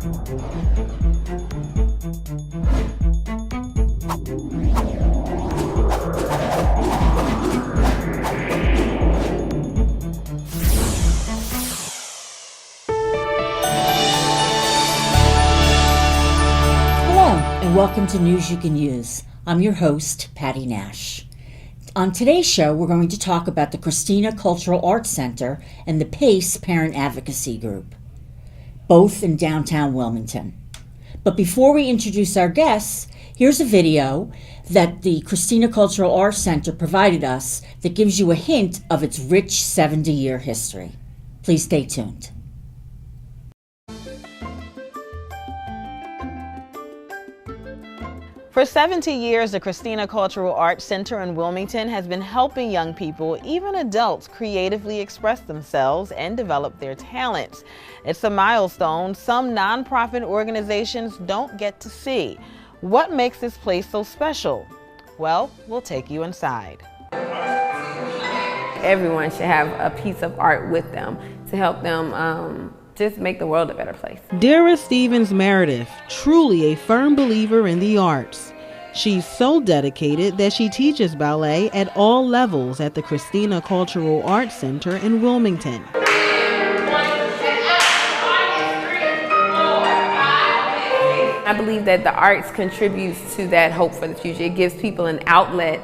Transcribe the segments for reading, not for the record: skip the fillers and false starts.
And welcome to News You Can Use. I'm your host, Patty Nash. On today's show, we're going to talk about the Christina Cultural Arts Center and the PACE Parent Advocacy Group, both in downtown Wilmington. But before we introduce our guests, here's a video that the Christina Cultural Arts Center provided us that gives you a hint of its rich 70-year history. Please stay tuned. For 70 years, the Christina Cultural Arts Center in Wilmington has been helping young people, even adults, creatively express themselves and develop their talents. It's a milestone some nonprofit organizations don't get to see. What makes this place so special? Well, we'll take you inside. Everyone should have a piece of art with them to help them just make the world a better place. Dara Stevens Meredith, truly a firm believer in the arts. She's so dedicated that she teaches ballet at all levels at the Christina Cultural Arts Center in Wilmington. I believe that the arts contributes to that hope for the future. It gives people an outlet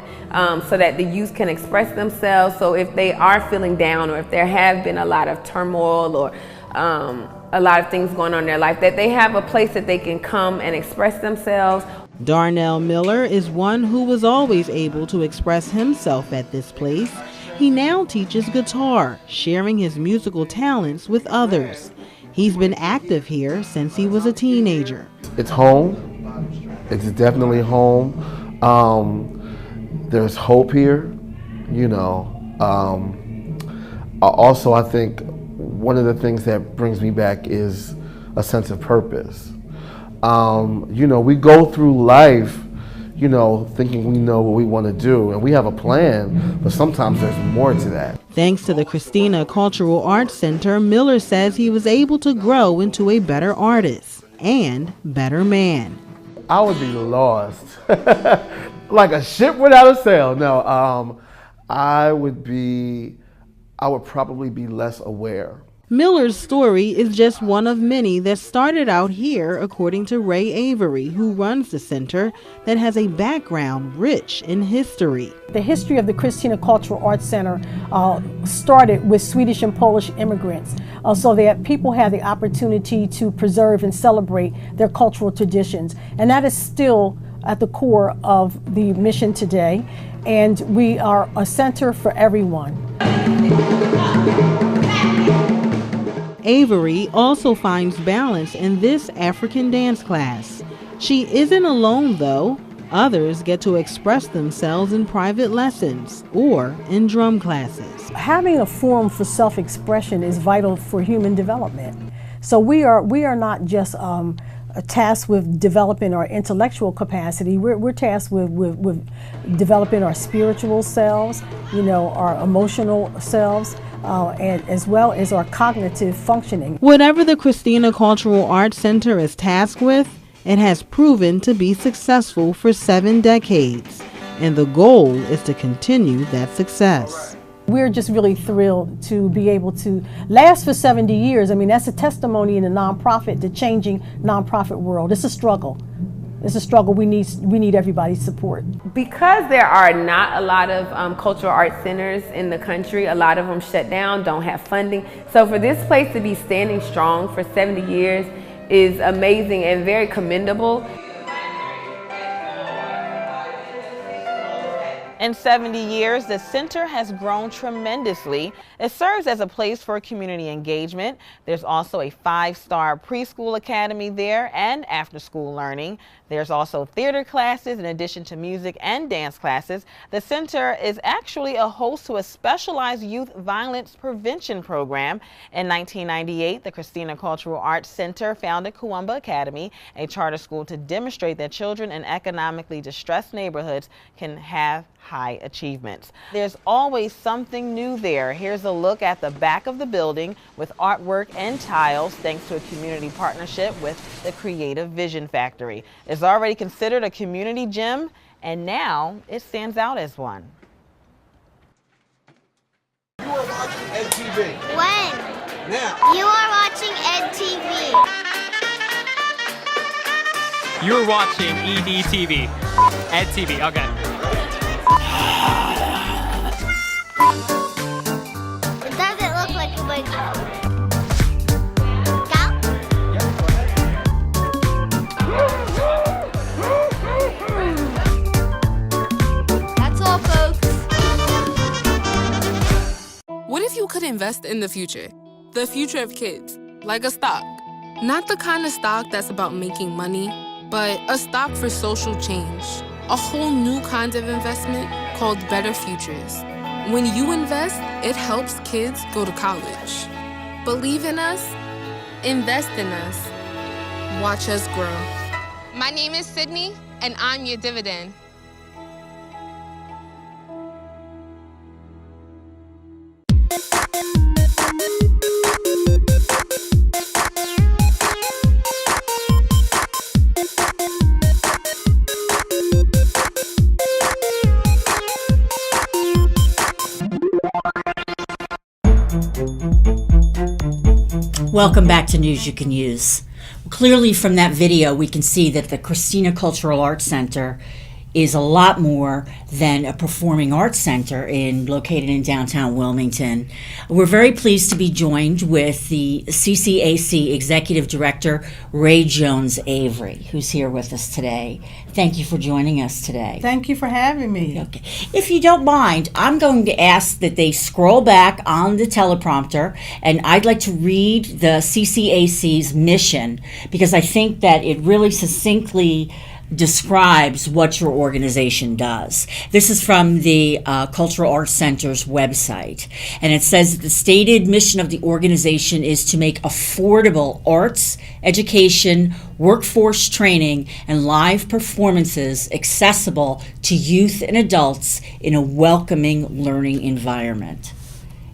so that the youth can express themselves. So if they are feeling down, or if there have been a lot of turmoil or a lot of things going on in their life, that they have a place that they can come and express themselves. Darnell Miller is one who was always able to express himself at this place. He now teaches guitar, sharing his musical talents with others. He's been active here since he was a teenager. It's home. It's definitely home. There's hope here, you know. Also, I think one of the things that brings me back is a sense of purpose. You know, we go through life, you know, thinking we know what we want to do, and we have a plan, but sometimes there's more to that. Thanks to the Christina Cultural Arts Center, Miller says he was able to grow into a better artist and better man. I would be lost, like a ship without a sail. No, I would probably be less aware. Miller's story is just one of many that started out here, according to Ray Avery, who runs the center that has a background rich in history. The history of the Christina Cultural Arts Center started with Swedish and Polish immigrants, so that people had the opportunity to preserve and celebrate their cultural traditions. And that is still at the core of the mission today. And we are a center for everyone. Avery also finds balance in this African dance class. She isn't alone though. Others get to express themselves in private lessons or in drum classes. Having a forum for self-expression is vital for human development. So we are not just tasked with developing our intellectual capacity. We're tasked with developing our spiritual selves, you know, our emotional selves, and as well as our cognitive functioning. Whatever the Christina Cultural Arts Center is tasked with, it has proven to be successful for 7 decades, and the goal is to continue that success. We're just really thrilled to be able to last for 70 years. I mean, that's a testimony in the nonprofit, the changing nonprofit world. It's a struggle. It's a struggle. We need everybody's support. Because there are not a lot of cultural arts centers in the country, a lot of them shut down, don't have funding. So for this place to be standing strong for 70 years is amazing and very commendable. In 70 years, the center has grown tremendously. It serves as a place for community engagement. There's also a 5-star preschool academy there and after-school learning. There's also theater classes in addition to music and dance classes. The center is actually a host to a specialized youth violence prevention program. In 1998, the Christina Cultural Arts Center founded Kuumba Academy, a charter school to demonstrate that children in economically distressed neighborhoods can have high achievements. There's always something new there. Here's a look at the back of the building with artwork and tiles thanks to a community partnership with the Creative Vision Factory. It's already considered a community gym, and now it stands out as one. You are watching EdTV. When? Now. You are watching EdTV. You're watching EDTV. EdTV, okay. It doesn't look like a big Go. That's all, folks. What if you could invest in the future of kids, like a stock? Not the kind of stock that's about making money, but a stock for social change. A whole new kind of investment called Better Futures. When you invest, it helps kids go to college. Believe in us, invest in us, watch us grow. My name is Sydney, and I'm your dividend. Welcome back to News You Can Use. Clearly from that video, we can see that the Christina Cultural Arts Center is a lot more than a performing arts center located in downtown Wilmington. We're very pleased to be joined with the CCAC Executive Director, Ray Jones Avery, who's here with us today. Thank you for joining us today. Thank you for having me. Okay. If you don't mind, I'm going to ask that they scroll back on the teleprompter, and I'd like to read the CCAC's mission because I think that it really succinctly describes what your organization does. This is from the Cultural Arts Center's website, and it says that the stated mission of the organization is to make affordable arts, education, workforce training, and live performances accessible to youth and adults in a welcoming learning environment.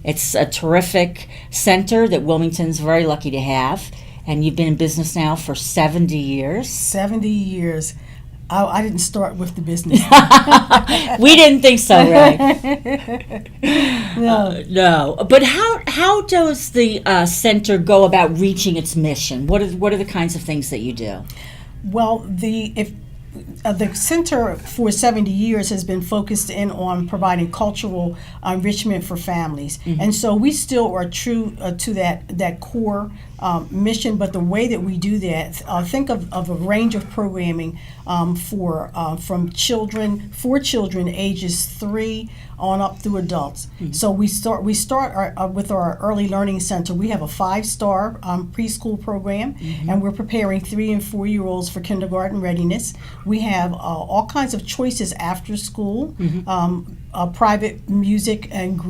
It's a terrific center that Wilmington's very lucky to have, and you've been in business now for 70 years. 70 years. I didn't start with the business. We didn't think so, Ray. No. No. But how does the center go about reaching its mission? What are the kinds of things that you do? Well, the center for 70 years has been focused in on providing cultural enrichment for families, and so we still are true to that core mission. But the way that we do that, think of a range of programming for children ages 3 on up through adults. So we start with our early learning center. We have a 5-star preschool program, and we're preparing 3 and 4-year-olds for kindergarten readiness. We have all kinds of choices after school, private music and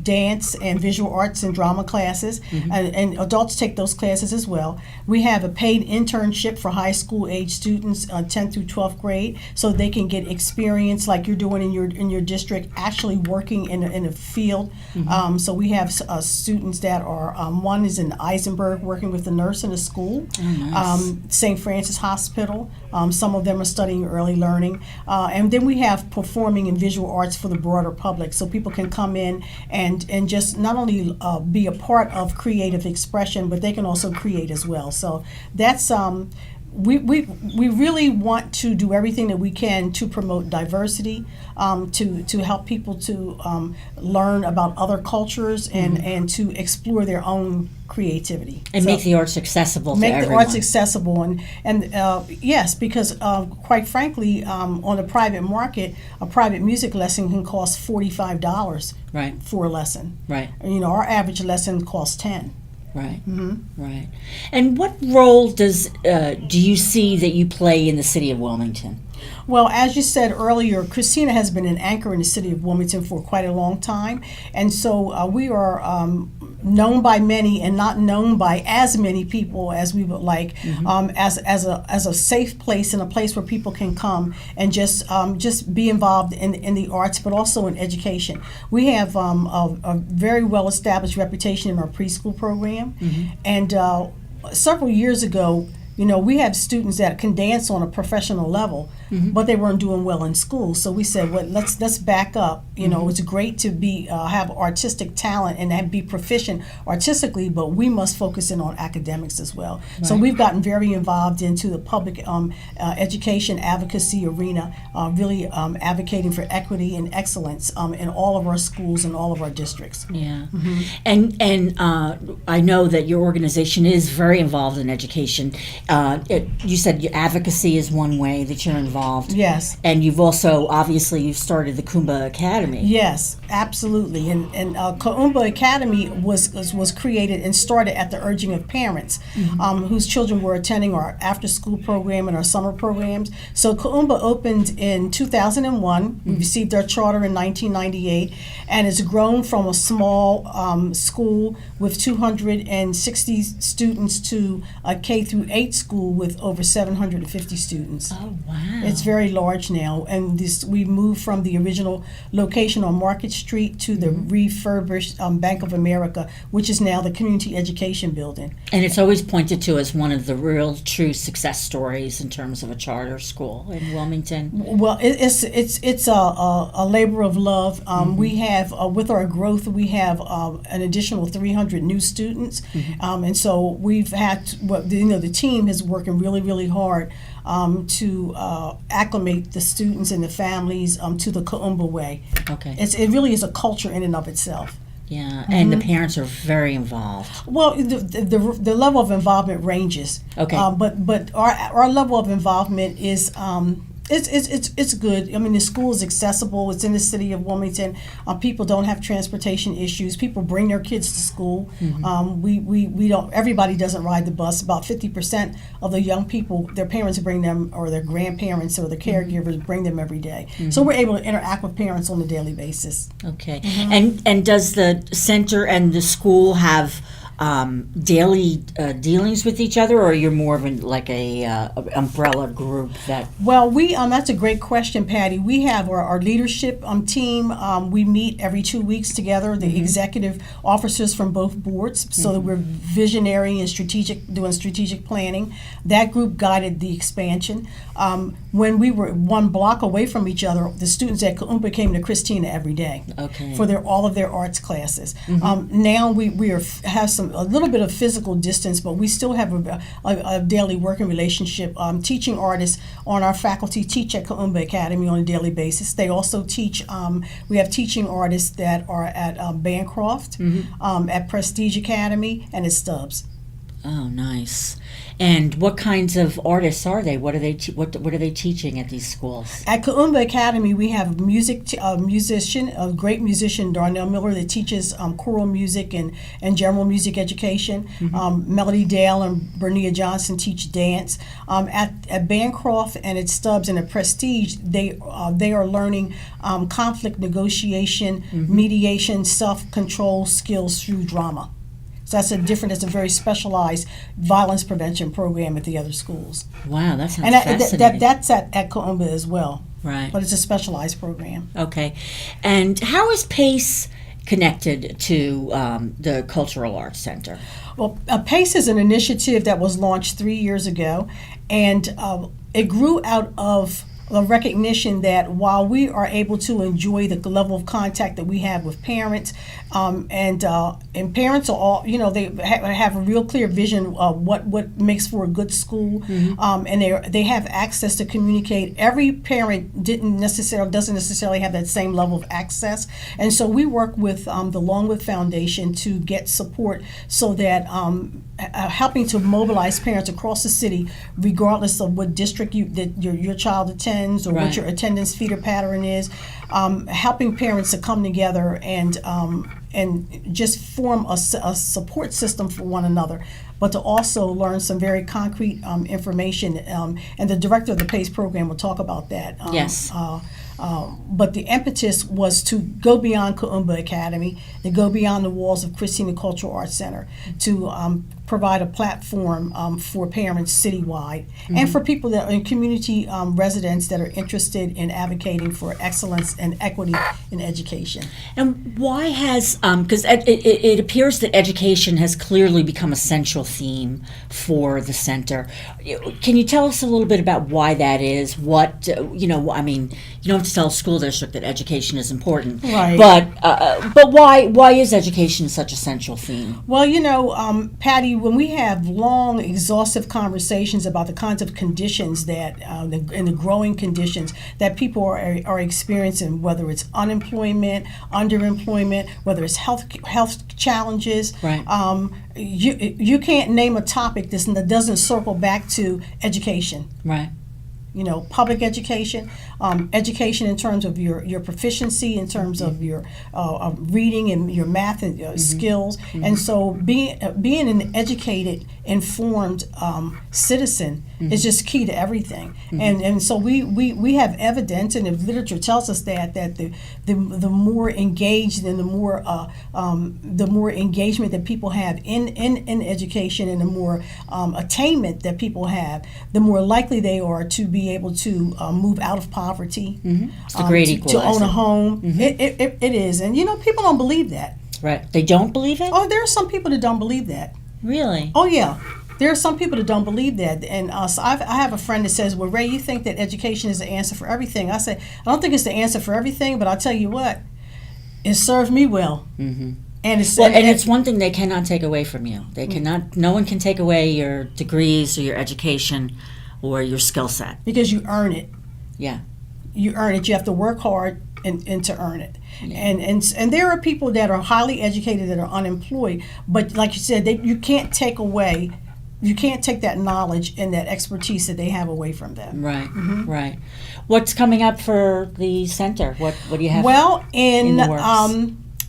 dance and visual arts and drama classes, and adults take those classes as well. We have a paid internship for high school age students, 10th through 12th grade, so they can get experience like you're doing in your district, actually working in a field. So we have students that are, one is in Eisenberg working with the nurse in a school, St. Francis Hospital. Some of them are studying early learning. And then we have performing and visual arts for the broader public, so people can come in and just not only be a part of creative expression, but they can also create as well. So that's we really want to do everything that we can to promote diversity, to help people to learn about other cultures and to explore their own creativity. And make the arts accessible to everyone. Make the arts accessible. And yes, because quite frankly, on the private market, a private music lesson can cost $45 for a lesson. Right. And, our average lesson costs $10. Right. Right. And what role do you see that you play in the city of Wilmington? Well, as you said earlier, Christina has been an anchor in the city of Wilmington for quite a long time, and so we are known by many and not known by as many people as we would like, as a safe place and a place where people can come and just be involved in the arts, but also in education. We have a very well established reputation in our preschool program, and several years ago, we have students that can dance on a professional level, but they weren't doing well in school. So we said, well, let's back up. It's great to have artistic talent and be proficient artistically, but we must focus in on academics as well. Right. So we've gotten very involved into the public education advocacy arena, really advocating for equity and excellence in all of our schools and all of our districts. Yeah, and I know that your organization is very involved in education. You said your advocacy is one way that you're involved. Yes. And you've also, obviously, you've started the Kuumba Academy. Yes, absolutely. And Kuumba Academy was created and started at the urging of parents whose children were attending our after-school program and our summer programs. So Kuumba opened in 2001. We received our charter in 1998, and it's grown from a small school with 260 students to a K through 8 school with over 750 students. Oh, wow. It's very large now, and we moved from the original location on Market Street to the refurbished Bank of America, which is now the Community Education Building. And it's always pointed to as one of the real, true success stories in terms of a charter school in Wilmington. Well, it's a labor of love. We have, with our growth, we have an additional 300 new students, and so we've had, the team is working really, really hard to acclimate the students and the families to the Kuumba way. Okay. It really is a culture in and of itself. Yeah, and the parents are very involved. Well, the level of involvement ranges. Okay. But our level of involvement is it's good. I mean, the school is accessible. It's in the city of Wilmington. People don't have transportation issues. People bring their kids to school. We don't. Everybody doesn't ride the bus. About 50% of the young people, their parents bring them, or their grandparents or the caregivers bring them every day. So we're able to interact with parents on a daily basis. Okay. And does the center and the school have daily dealings with each other, or you're more of a umbrella group that? Well, that's a great question, Patty. We have our leadership team. We meet every 2 weeks together, the executive officers from both boards, so that we're visionary and doing strategic planning. That group guided the expansion. When we were one block away from each other, the students at Kuumba came to Christina every day for all of their arts classes. Now we have a little bit of physical distance, but we still have a daily working relationship. Teaching artists on our faculty teach at Kuumba Academy on a daily basis. They also teach, we have teaching artists that are at Bancroft, at Prestige Academy, and at Stubbs. Oh, nice. And what kinds of artists are they? What are they teaching at these schools? At Kuumba Academy, we have a great musician, Darnell Miller, that teaches choral music and general music education. Melody Dale and Bernia Johnson teach dance. At Bancroft and at Stubbs and at Prestige, they are learning conflict negotiation, mediation, self-control skills through drama. So it's a very specialized violence prevention program at the other schools. Wow, that sounds fascinating. That's at Kuumba as well. Right. But it's a specialized program. Okay. And how is PACE connected to the Cultural Arts Center? Well, PACE is an initiative that was launched 3 years ago, and it grew out of a recognition that while we are able to enjoy the level of contact that we have with parents, and parents are all, they have a real clear vision of what makes for a good school, and they have access to communicate. Every parent doesn't necessarily have that same level of access, and so we work with the Longwood Foundation to get support so that helping to mobilize parents across the city, regardless of what district that your child attends or what your attendance feeder pattern is, helping parents to come together and just form a support system for one another. but to also learn some very concrete information. And the director of the PACE program will talk about that. Yes. But the impetus was to go beyond Kuumba Academy, to go beyond the walls of Christina Cultural Arts Center, to provide a platform for parents citywide and for people that are in community residents that are interested in advocating for excellence and equity in education. And why has, because it appears that education has clearly become a central theme for the center. Can you tell us a little bit about why that is? What, you don't have to tell a school district that education is important. Right. But why is education such a central theme? Well, Patty, when we have long, exhaustive conversations about the kinds of conditions that, and the growing conditions that people are experiencing, whether it's unemployment, underemployment, whether it's health challenges, right. You can't name a topic that doesn't circle back to education. Right. Public education, education in terms of your proficiency, in terms of your reading and your math and skills. And so being an educated, informed citizen is just key to everything. And so we have evidence, and the literature tells us that the more engaged and the more engagement that people have in education, and the more attainment that people have, the more likely they are to be able to move out of poverty, It's the great to equalizer. own a home. It is. And people don't believe that. Right. They don't believe it? Oh, there are some people that don't believe that. Really? Oh, yeah. There are some people that don't believe that. And so I have a friend that says, well, Ray, you think that education is the answer for everything. I say, I don't think it's the answer for everything, but I'll tell you what, it served me well. And it's one thing they cannot take away from you. They cannot. No one can take away your degrees or your education or your skill set. Because you earn it. Yeah. You earn it. You have to work hard and to earn it. Yeah. And there are people that are highly educated that are unemployed, but like you said, you can't take that knowledge and that expertise that they have away from them. Right. Right. What's coming up for the center? What do you have? Well, in the works?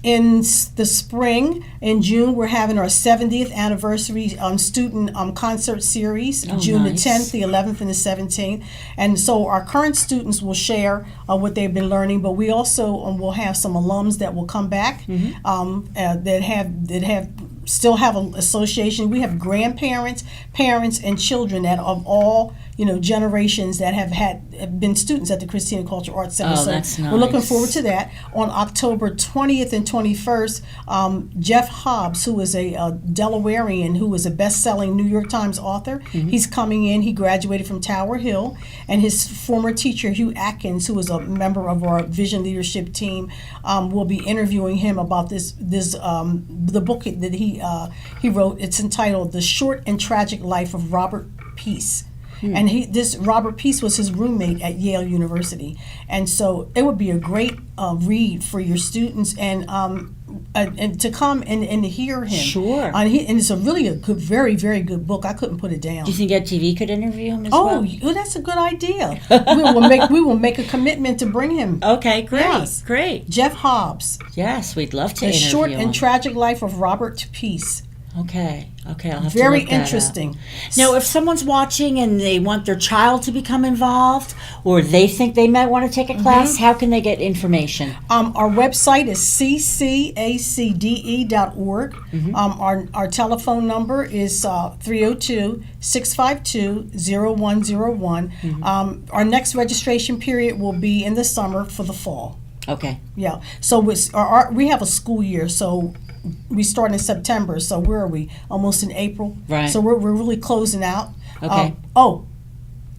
In the spring, in June, we're having our 70th anniversary student concert series, June nice. the 10th, the 11th, and the 17th. And so our current students will share what they've been learning, but we also will have some alums that will come back that still have an association. We have grandparents, parents, and children that of all generations that have been students at the Christina Cultural Arts Center. Oh, so that's nice. we're looking forward to that. On October 20th and 21st, Jeff Hobbs, who is a Delawarean, who is a best-selling New York Times author, he's coming in. He graduated from Tower Hill, and his former teacher, Hugh Atkins, who is a member of our Vision Leadership team, will be interviewing him about the book that he wrote. It's entitled "The Short and Tragic Life of Robert Peace." And this Robert Peace was his roommate at Yale University, and so it would be a great read for your students and to come and hear him. Sure. And it's a really good, very, very good book. I couldn't put it down. Do you think EdTV could interview him as well? Oh, that's a good idea. we will make a commitment to bring him. Okay, great, Yes. great. Jeff Hobbs, Yes, we'd love to The interview Short him. and Tragic Life of Robert Peace. Okay, I'll have Very to look that up. interesting. Now, if someone's watching and they want their child to become involved, or they think they might want to take a class, how can they get information? Our website is ccacde.org. Our telephone number is 302-652-0101. Our next registration period will be in the summer for the fall. Okay. Yeah. So we have a school year, so we start in September. So where are we? Almost in April. Right. So we're really closing out. Okay.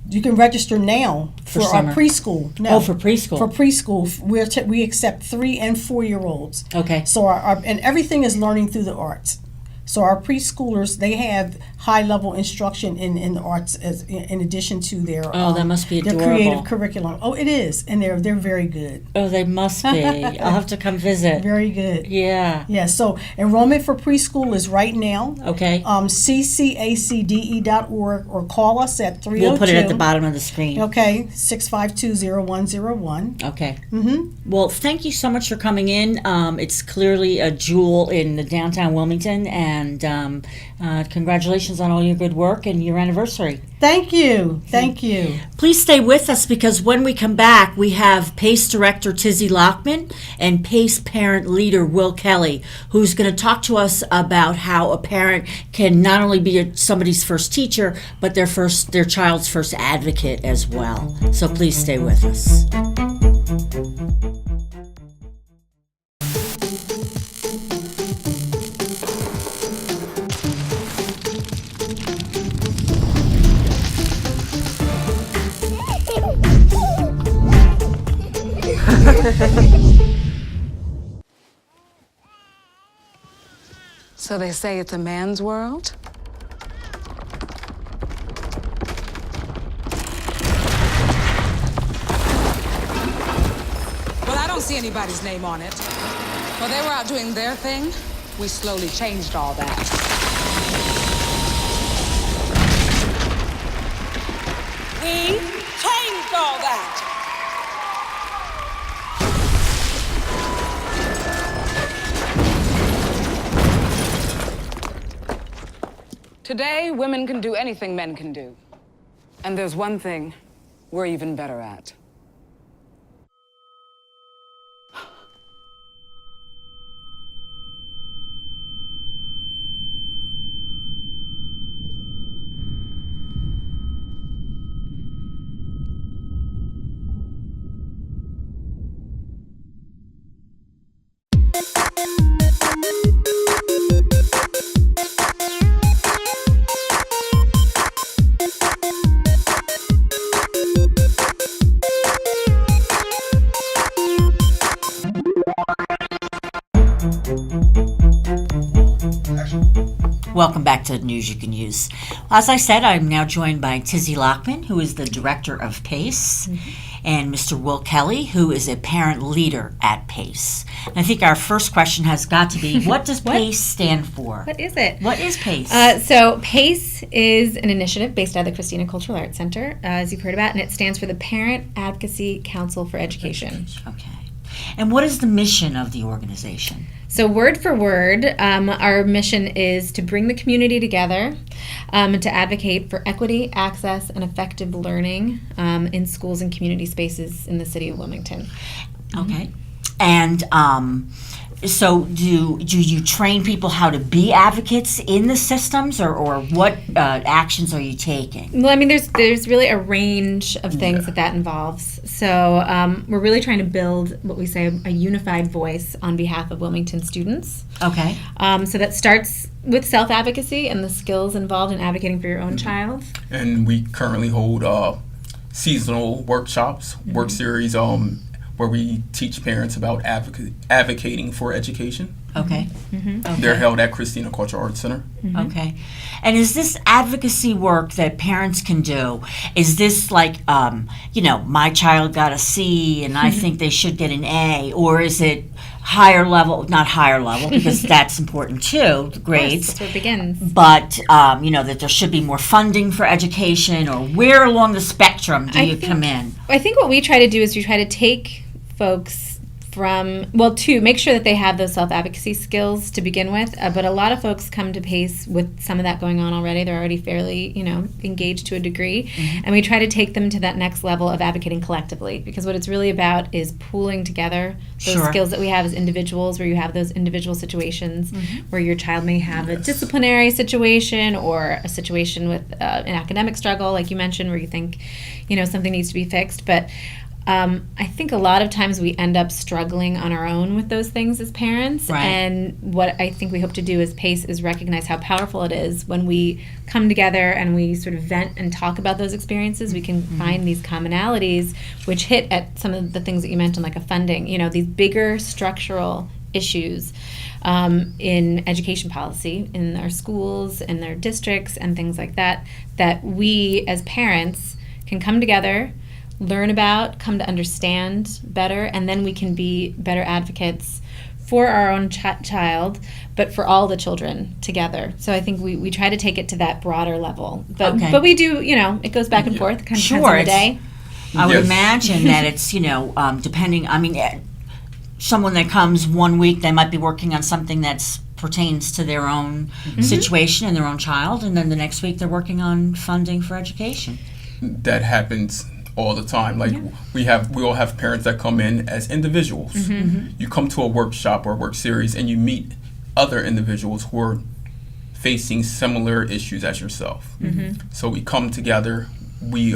You can register now for our summer. preschool. No, Oh, for preschool. For preschool, we accept 3 and 4-year-olds. Okay. So and everything is learning through the arts. So our preschoolers, they have high-level instruction in the arts in addition to their that must be their adorable. creative curriculum. Oh, it is, and they're very good. Oh, they must be. I'll have to come visit. Very good. Yeah. Yeah. So enrollment for preschool is right now. Okay. ccacde.org or call us at 302. We'll put it at the bottom of the screen. Okay, 652-0101. Okay. Well, thank you so much for coming in. It's clearly a jewel in the downtown Wilmington, and and congratulations on all your good work and your anniversary. Thank you. Thank you. Please stay with us, because when we come back, we have PACE Director Tizzy Lockman and PACE Parent Leader Will Kelly, who's going to talk to us about how a parent can not only be somebody's first teacher, but their child's first advocate as well. So please stay with us. So they say it's a man's world? Well, I don't see anybody's name on it. While they were out doing their thing, we slowly changed all that. We changed all that. Today, women can do anything men can do. And there's one thing we're even better at. Welcome back to News You Can Use. As I said, I'm now joined by Tizzy Lockman, who is the director of PACE, and Mr. Will Kelly, who is a parent leader at PACE. And I think our first question has got to be, what does PACE stand for? What is it? What is PACE? So PACE is an initiative based out of the Christina Cultural Arts Center, as you've heard about, and it stands for the Parent Advocacy Council for Education. Okay. And what is the mission of the organization? So word for word, our mission is to bring the community together and to advocate for equity, access, and effective learning in schools and community spaces in the city of Wilmington. Okay. And so do you train people how to be advocates in the systems, or what actions are you taking? Well, I mean, there's really a range of things that involves. So we're really trying to build what we say a unified voice on behalf of Wilmington students. Okay. So that starts with self-advocacy and the skills involved in advocating for your own child. And we currently hold seasonal workshops, work series, where we teach parents about advocating for education. Okay. Mm-hmm. They're held at Christina Cultural Arts Center. Mm-hmm. Okay. And is this advocacy work that parents can do, is this like, my child got a C and I think they should get an A, or is it higher level, not higher level, because that's important too, the grades. That's where it begins. But, that there should be more funding for education, or where along the spectrum do you come in? I think what we try to do is we try to take folks to make sure that they have those self-advocacy skills to begin with, but a lot of folks come to PACE with some of that going on already. They're already fairly, engaged to a degree, and we try to take them to that next level of advocating collectively, because what it's really about is pooling together those skills that we have as individuals, where you have those individual situations where your child may have a disciplinary situation or a situation with an academic struggle, like you mentioned, where you think, something needs to be fixed, but I think a lot of times we end up struggling on our own with those things as parents. Right. And what I think we hope to do as PACE is recognize how powerful it is when we come together and we sort of vent and talk about those experiences. We can find these commonalities which hit at some of the things that you mentioned, like a funding, these bigger structural issues in education policy, in our schools, in their districts, and things like that, that we as parents can come together, learn about, come to understand better, and then we can be better advocates for our own child, but for all the children together. So I think we try to take it to that broader level. But we do, it goes back and forth, kind of depends on the day. I would imagine that it's, depending, someone that comes one week, they might be working on something that's pertains to their own situation and their own child, and then the next week they're working on funding for education. That happens all the time. Like we all have parents that come in as individuals. You come to a workshop or a work series and you meet other individuals who are facing similar issues as yourself. So we come together, we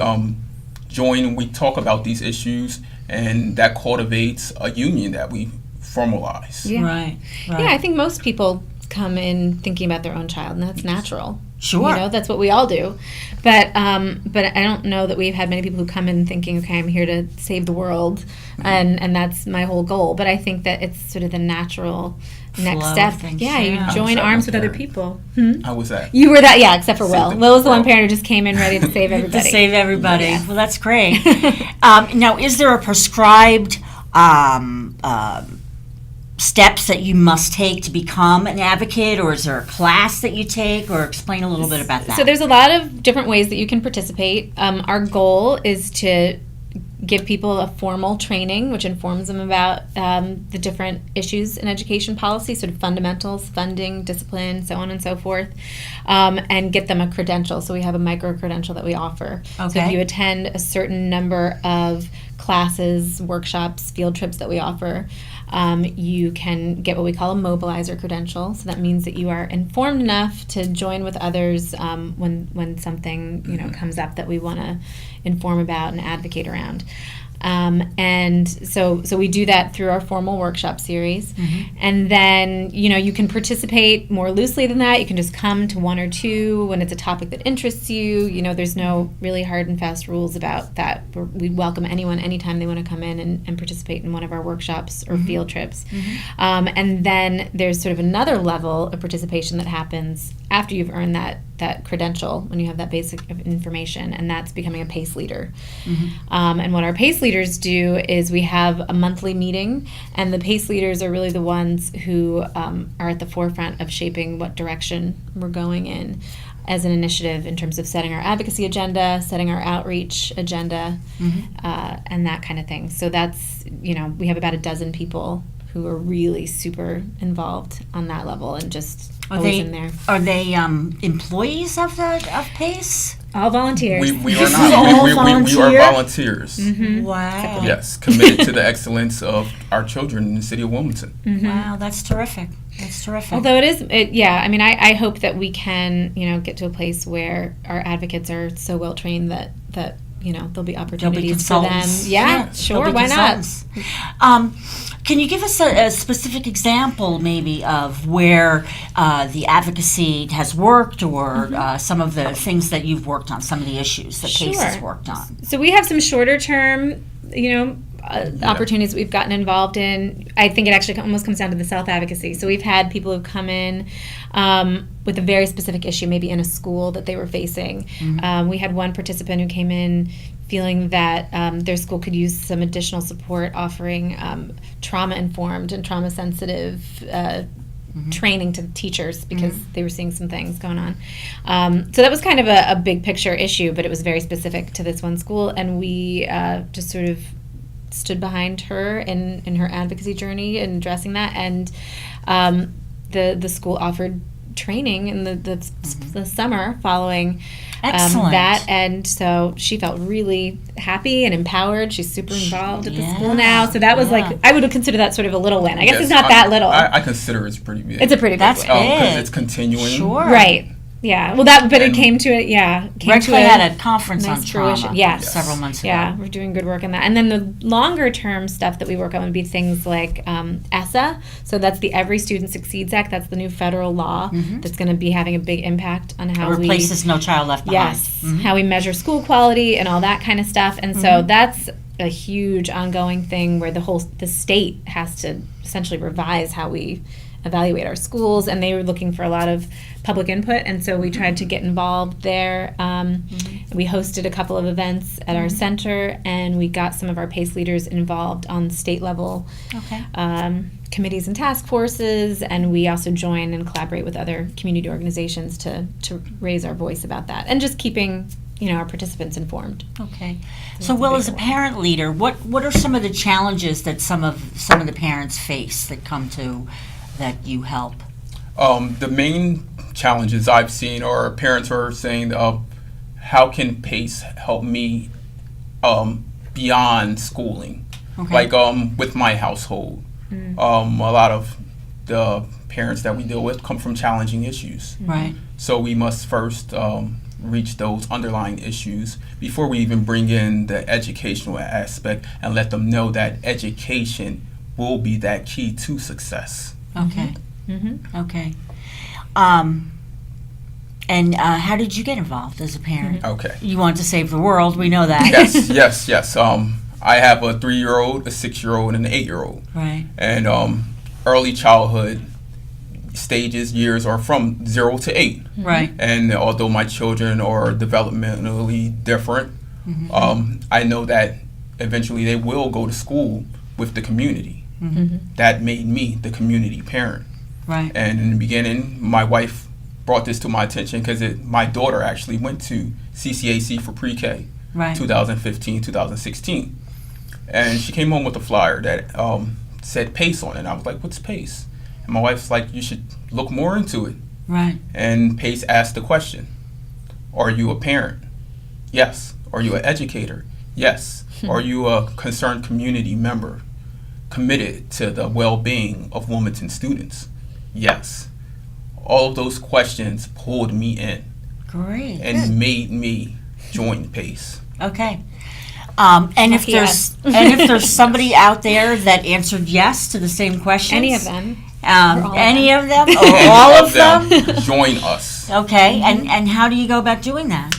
join, and we talk about these issues, and that cultivates a union that we formalize. Right. Yeah, I think most people come in thinking about their own child, and that's natural. Sure. You know, that's what we all do. But I don't know that we've had many people who come in thinking, okay, I'm here to save the world, and that's my whole goal. But I think that it's sort of the natural next step. Yeah, you join arms with other people. How was that? You were that, yeah, except for Will. Will was the one parent who just came in ready to save everybody. To save everybody. Yeah. Well, that's great. Now, is there a prescribed steps that you must take to become an advocate, or is there a class that you take, or explain a little bit about that? So there's a lot of different ways that you can participate. Our goal is to give people a formal training which informs them about the different issues in education policy, sort of fundamentals, funding, discipline, so on and so forth, and get them a credential. So we have a micro-credential that we offer. So if you attend a certain number of classes, workshops, field trips that we offer, you can get what we call a mobilizer credential. So that means that you are informed enough to join with others when something comes up that we want to inform about and advocate around. And so we do that through our formal workshop series. And then, you can participate more loosely than that. You can just come to one or two when it's a topic that interests you. There's no really hard and fast rules about that. We welcome anyone anytime they want to come in and participate in one of our workshops or field trips. And then there's sort of another level of participation that happens after you've earned that credential, when you have that basic information, and that's becoming a PACE leader. And what our PACE leaders do is we have a monthly meeting, and the PACE leaders are really the ones who are at the forefront of shaping what direction we're going in as an initiative in terms of setting our advocacy agenda, setting our outreach agenda, and that kind of thing. So that's, we have about a dozen people who are really super involved on that level and just always in there. Are they employees of PACE? All volunteers. We are not. We are volunteers. Wow. Yes, committed to the excellence of our children in the city of Wilmington. Wow, that's terrific. That's terrific. Although I hope that we can, get to a place where our advocates are so well trained that there'll be opportunities for them. Yeah, sure, why not? Can you give us a specific example, maybe, of where the advocacy has worked, or some of the things that you've worked on, some of the issues that PACE has worked on? So we have some shorter term, opportunities that we've gotten involved in. I think it actually almost comes down to the self-advocacy. So we've had people who've come in with a very specific issue, maybe in a school that they were facing. We had one participant who came in feeling that their school could use some additional support, offering trauma-informed and trauma-sensitive training to teachers because they were seeing some things going on. So that was kind of a big picture issue, but it was very specific to this one school, and we just sort of stood behind her in her advocacy journey and addressing that, and the school offered training in the summer following that, and so she felt really happy and empowered. She's super involved at the school now, so that was like, I would consider that sort of a little win. I guess it's not that little. I consider it's pretty big. It's a pretty big win. Because it's continuing. Sure. Right. Yeah, well, it came to it. Yeah, Rexley had a conference on trauma several months ago. Yeah, we're doing good work on that. And then the longer term stuff that we work on would be things like ESSA. So that's the Every Student Succeeds Act. That's the new federal law that's going to be having a big impact on how it replaces No Child Left Behind. Yes, how we measure school quality and all that kind of stuff. And so that's a huge ongoing thing where the state has to essentially revise how we evaluate our schools, and they were looking for a lot of public input, and so we tried to get involved there. We hosted a couple of events at our center, and we got some of our PACE leaders involved on state level committees and task forces, and we also join and collaborate with other community organizations to raise our voice about that, and just keeping our participants informed. Okay. So Will, as a parent leader, what are some of the challenges that some of the parents face that come to that you help? The main challenges I've seen are parents are saying, how can PACE help me beyond schooling? Okay. Like with my household. A lot of the parents that we deal with come from challenging issues. Right. So we must first reach those underlying issues before we even bring in the educational aspect and let them know that education will be that key to success. Okay. Okay. And how did you get involved as a parent? Okay. You want to save the world. We know that. Yes. I have a 3-year-old, a 6-year-old, and an 8-year-old. Right. And early childhood stages, years are from 0 to 8. Right. And although my children are developmentally different, I know that eventually they will go to school with the community. That made me the community parent. Right. And in the beginning, my wife brought this to my attention because my daughter actually went to CCAC for pre-K, Right. 2015, 2016. And she came home with a flyer that said PACE on it. And I was like, what's PACE? And my wife's like, you should look more into it. Right. And PACE asked the question, are you a parent? Yes. Are you an educator? Yes. Are you a concerned community member committed to the well-being of Wilmington students? Yes. All of those questions pulled me in. Great. And made me join PACE. Okay. And if there's somebody out there that answered yes to the same questions, Any of them. Any of them or all of them, join us. Okay. And how do you go about doing that?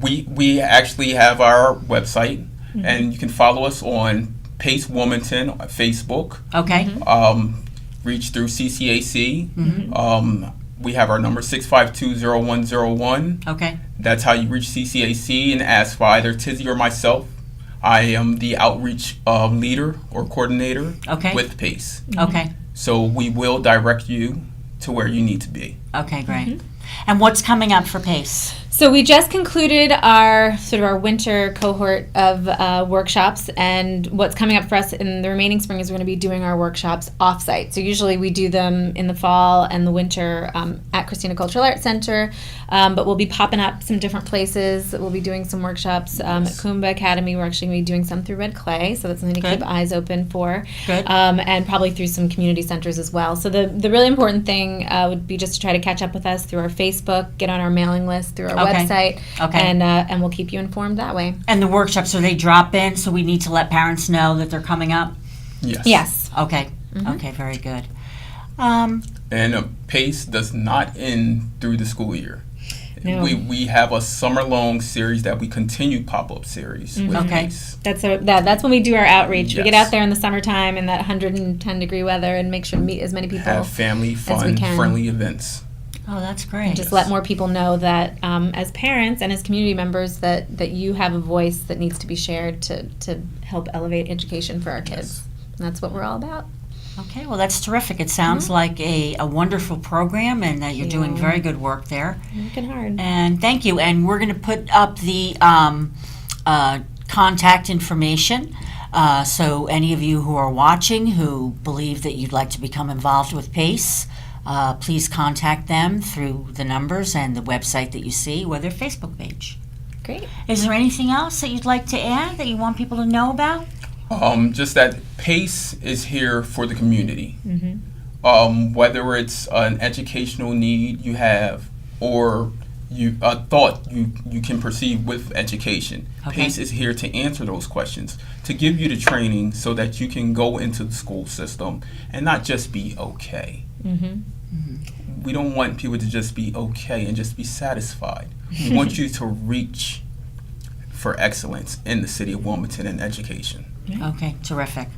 We actually have our website, and you can follow us on PACE Wilmington on Facebook. Okay. Reach through CCAC. We have our number 652-0101. Okay. That's how you reach CCAC and ask for either Tizzy or myself. I am the outreach leader or coordinator with PACE. Okay. So we will direct you to where you need to be. Okay, great. And what's coming up for PACE? So we just concluded our winter cohort of workshops, and what's coming up for us in the remaining spring is we're going to be doing our workshops off-site. So usually we do them in the fall and the winter at Christina Cultural Arts Center, but we'll be popping up some different places. We'll be doing some workshops at Kumba Academy. We're actually going to be doing some through Red Clay, so that's something to keep eyes open for. Good. And probably through some community centers as well. So the really important thing would be just to try to catch up with us through our Facebook, get on our mailing list, through our website, and we'll keep you informed that way. And the workshops, are they drop in, so we need to let parents know that they're coming up? Yes. Okay. Okay, very good. And PACE does not end through the school year. No. We have a summer-long series that we continue pop-up series with PACE. That's when we do our outreach. Yes. We get out there in the summertime in that 110-degree weather and make sure to meet as many people Have family, as we fun, can. friendly events. Oh, that's great. Just let more people know that as parents and as community members that you have a voice that needs to be shared to help elevate education for our kids. And that's what we're all about. Okay, well, that's terrific. It sounds like a wonderful program, and that you're doing very good work there. Working hard. And thank you. And we're going to put up the contact information. So any of you who are watching who believe that you'd like to become involved with PACE, please contact them through the numbers and the website that you see or their Facebook page. Great. Is there anything else that you'd like to add that you want people to know about? Just that PACE is here for the community. Whether it's an educational need you have or a thought you can perceive with education. PACE is here to answer those questions, to give you the training so that you can go into the school system and not just be okay. We don't want people to just be okay and just be satisfied. We want you to reach for excellence in the city of Wilmington in education. Okay, terrific.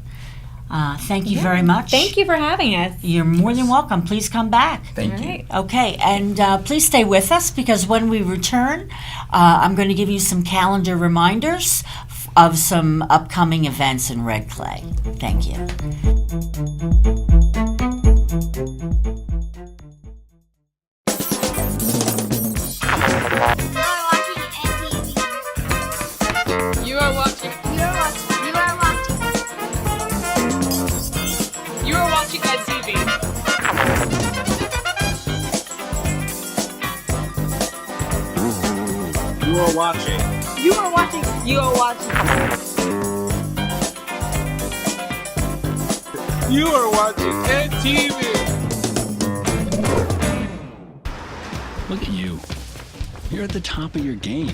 Thank you very much. Thank you for having us. You're more than welcome. Please come back. Thank you. Okay, and please stay with us, because when we return, I'm going to give you some calendar reminders of some upcoming events in Red Clay. Thank you. You are watching You are watching Ed TV. watching. You are watching. You are watching. You are watching NTV. Look at you. You're at the top of your game.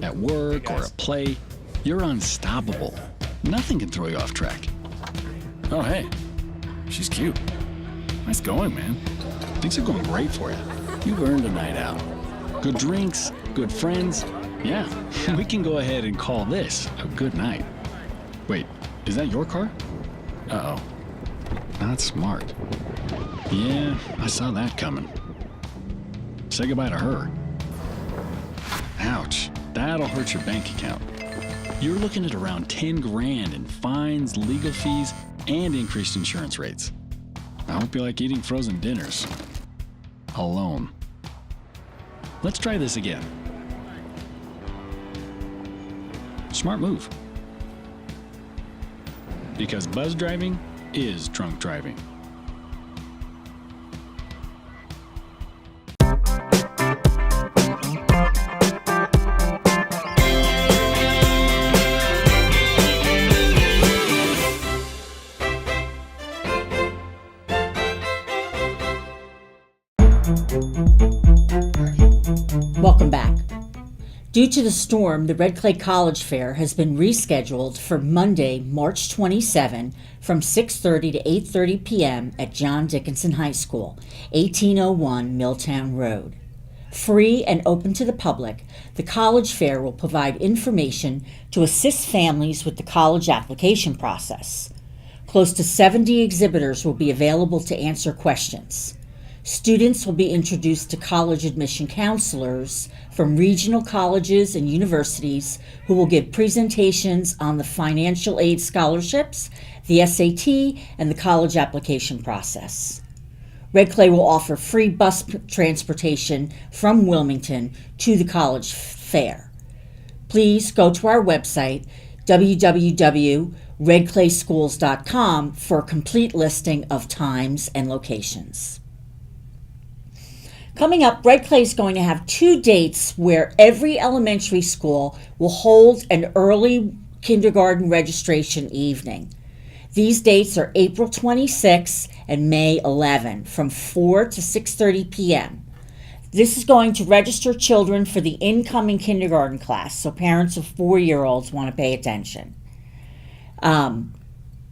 At work or at play, you're unstoppable. Nothing can throw you off track. Oh, hey. She's cute. Nice going, man. Things are going great for you. You've earned a night out. Good drinks, good friends. Yeah, we can go ahead and call this a good night. Wait, is that your car? Uh-oh. Not smart. Yeah, I saw that coming. Say goodbye to her. Ouch, that'll hurt your bank account. You're looking at around 10 grand in fines, legal fees, and increased insurance rates. I hope you like eating frozen dinners. Alone. Let's try this again. Smart move. Because buzz driving is drunk driving. Welcome back. Due to the storm, the Red Clay College Fair has been rescheduled for Monday, March 27 from 6:30 to 8:30 p.m. at John Dickinson High School, 1801 Milltown Road. Free and open to the public, the college fair will provide information to assist families with the college application process. Close to 70 exhibitors will be available to answer questions. Students will be introduced to college admission counselors from regional colleges and universities who will give presentations on the financial aid scholarships, the SAT, and the college application process. Red Clay will offer free bus transportation from Wilmington to the college fair. Please go to our website, www.redclayschools.com, for a complete listing of times and locations. Coming up, Red Clay is going to have 2 dates where every elementary school will hold an early kindergarten registration evening. These dates are April 26 and May 11 from 4 to 6:30 p.m. This is going to register children for the incoming kindergarten class, so parents of 4-year-olds want to pay attention.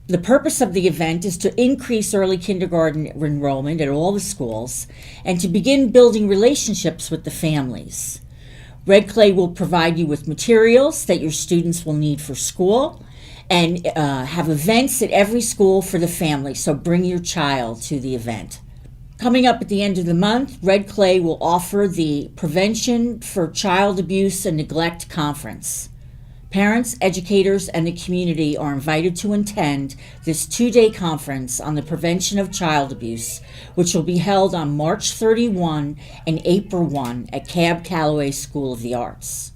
The purpose of the event is to increase early kindergarten enrollment at all the schools and to begin building relationships with the families. Red Clay will provide you with materials that your students will need for school and have events at every school for the family, so bring your child to the event. Coming up at the end of the month, Red Clay will offer the Prevention for Child Abuse and Neglect Conference. Parents, educators, and the community are invited to attend this 2-day conference on the prevention of child abuse, which will be held on March 31 and April 1 at Cab Calloway School of the Arts.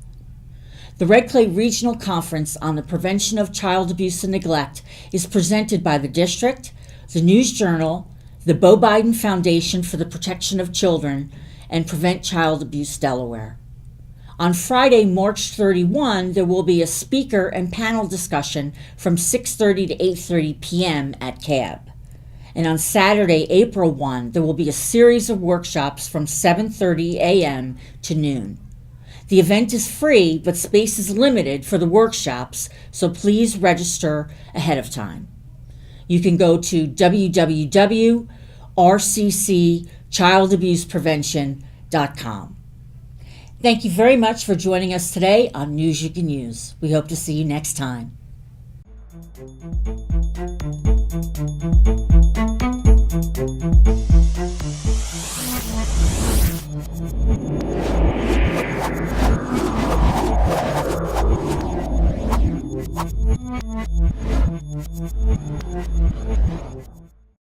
The Red Clay Regional Conference on the Prevention of Child Abuse and Neglect is presented by the district, the News Journal, the Bo Biden Foundation for the Protection of Children, and Prevent Child Abuse Delaware. On Friday, March 31, there will be a speaker and panel discussion from 6:30 to 8:30 p.m. at CAB. And on Saturday, April 1, there will be a series of workshops from 7:30 a.m. to noon. The event is free, but space is limited for the workshops, so please register ahead of time. You can go to www.rccchildabuseprevention.com. Thank you very much for joining us today on News You Can Use. We hope to see you next time.